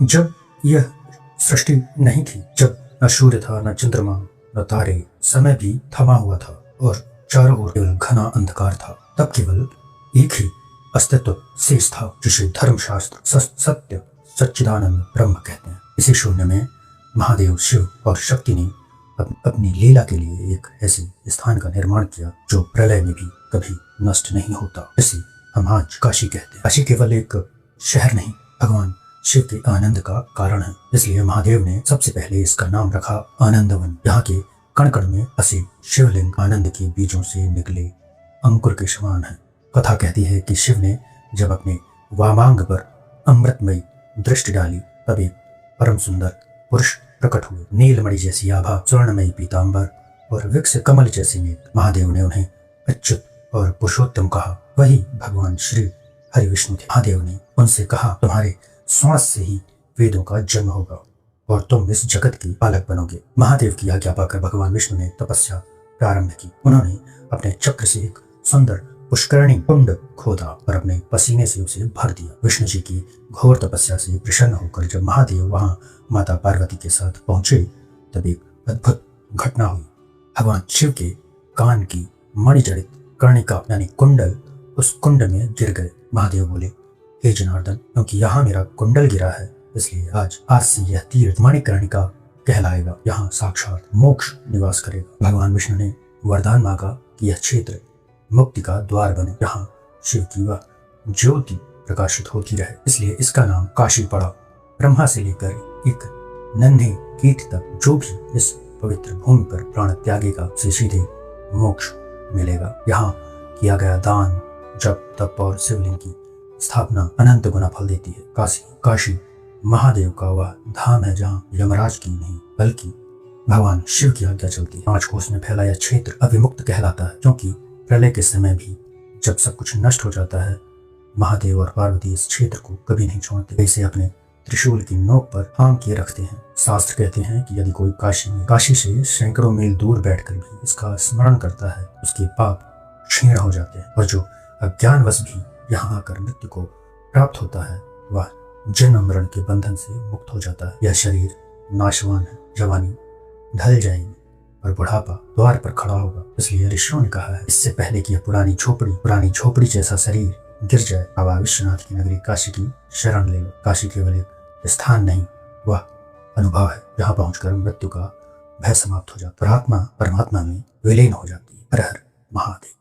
जब यह सृष्टि नहीं थी, जब न सूर्य था, न चंद्रमा, न तारे, समय भी थमा हुआ था और चारों ओर केवल घना अंधकार था, तब केवल एक ही अस्तित्व शेष था, जिसे धर्मशास्त्र सत्य सच्चिदानंद ब्रह्म कहते हैं। इसी शून्य में महादेव, शिव और शक्ति ने अपनी लीला के लिए एक ऐसे स्थान का निर्माण किया जो प्रलय में भी कभी नष्ट नहीं होता, जिसे हम आज काशी कहते हैं। काशी केवल एक शहर नहीं, भगवान शिव के आनंद का कारण है। इसलिए महादेव ने सबसे पहले इसका नाम रखा आनंदवन। यहाँ के कण कण में बसे शिवलिंग आनंद के बीजों से निकले अंकुर के समान है। कथा कहती है कि शिव ने जब अपने वामांग पर अमृतमयी दृष्टि डाली, तब एक परम सुंदर पुरुष प्रकट हुए। नीलमणि जैसी आभा, स्वर्णमयी पीतांबर और विक्स कमल जैसे नेत्र। महादेव ने उन्हें अच्युत और पुरुषोत्तम कहा। वही भगवान श्री हरि विष्णु थे। महादेव ने उनसे कहा, तुम्हारे श्वास से ही वेदों का जन्म होगा और तुम इस जगत के पालक बनोगे। महादेव की आज्ञा पाकर भगवान विष्णु ने तपस्या प्रारंभ की। उन्होंने अपने चक्र से एक सुंदर पुष्करणी कुंड खोदा और अपने पसीने से उसे भर दिया। विष्णु जी की घोर तपस्या से प्रसन्न होकर जब महादेव वहां माता पार्वती के साथ पहुंचे, तब एक अद्भुत घटना हुई। भगवान शिव के कान की मणिजड़ित कर्णिका यानी कुंडल उस कुंड में गिर गए। महादेव बोले, हे जनार्दन, क्योंकि यहाँ मेरा कुंडल गिरा है, इसलिए आज से यह तीर्थ मणिकर्णिका कहलाएगा। यहाँ साक्षात मोक्ष निवास करेगा। भगवान विष्णु ने वरदान मांगा कि यह क्षेत्र मुक्ति का द्वार बने, जहाँ शिव की वह ज्योति प्रकाशित होती रहे। इसलिए इसका नाम काशी पड़ा। ब्रह्मा से लेकर एक नन्हे कीट तक जो भी इस पवित्र भूमि पर प्राण त्यागेगा, उसे सीधे मोक्ष मिलेगा। यहाँ किया गया दान, जप, तप और शिवलिंग की स्थापना अनंत गुना फल देती है। काशी महादेव का वह धाम है जहाँ यमराज की नहीं बल्कि भगवान शिव की आज्ञा चलती है। 5 कोस में फैला यह क्षेत्र अविमुक्त कहलाता है, क्योंकि प्रलय के समय भी जब सब कुछ नष्ट हो जाता है, महादेव और पार्वती इस क्षेत्र को कभी नहीं छोड़ते। इसे अपने त्रिशूल की नोक पर थाम किए रखते हैं। शास्त्र कहते हैं कि यदि कोई काशी से सैकड़ों मील दूर बैठकर भी इसका स्मरण करता है, उसके पाप क्षीण हो जाते हैं और जो अज्ञानवश भी यहाँ आकर मृत्यु को प्राप्त होता है, वह जन्म मरण के बंधन से मुक्त हो जाता है। यह शरीर नाशवान है, जवानी ढल जाएगी और बुढ़ापा द्वार पर खड़ा होगा। इसलिए ऋषियों ने कहा है, इससे पहले कि यह पुरानी झोपड़ी जैसा शरीर गिर जाए, बाबा विश्वनाथ की नगरी काशी की शरण ले लो। काशी केवल एक स्थान नहीं, वह अनुभव है जहाँ पहुंचकर मृत्यु का भय समाप्त हो जाता है और आत्मा परमात्मा में विलीन हो जाती है। हर हर महादेव।